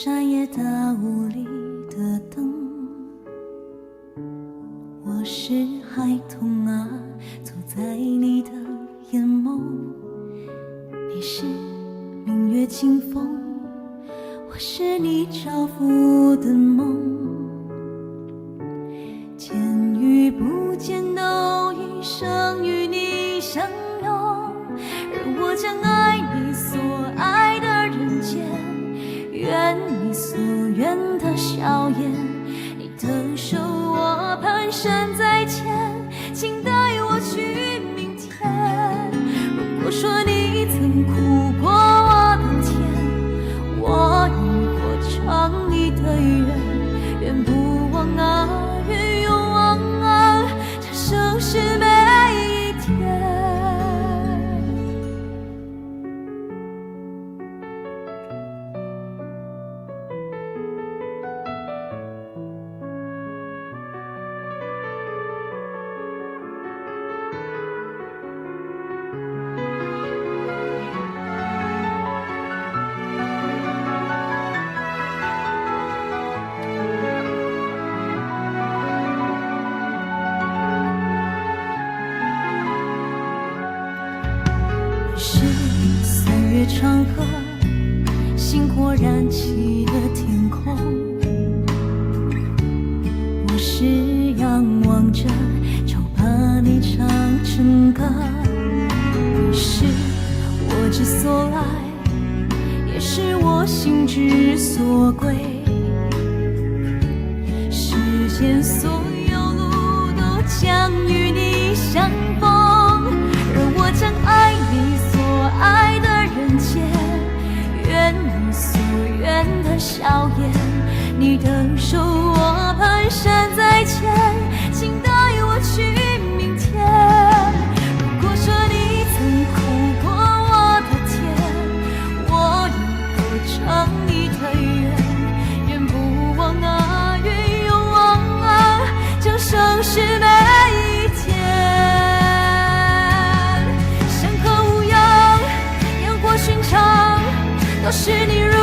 山野大雾里的灯，我是孩童啊，走在你的眼眸。你是明月清风，我是你照拂的梦。见与不见都一生与你相拥，而我将爱你所爱的人间，愿你所愿的笑颜。你的手我蹒跚在前，请带我去明天。如果说你曾哭过我的甜，我愿活成你的缘，愿不忘啊，愿永忘啊，这生是每一天。是三月长河，星火燃起的天空。我是仰望着，就把你唱成歌。你是我之所爱，也是我心之所归。世间所有路都将与你相逢，而我将爱你爱的人间，愿你所愿的笑颜。你的手我蹒跚在前，请带我去明天。如果说你曾哭过我的甜，我愿活成你的缘，愿不忘啊，愿永忘啊，这生是每一天。都是你如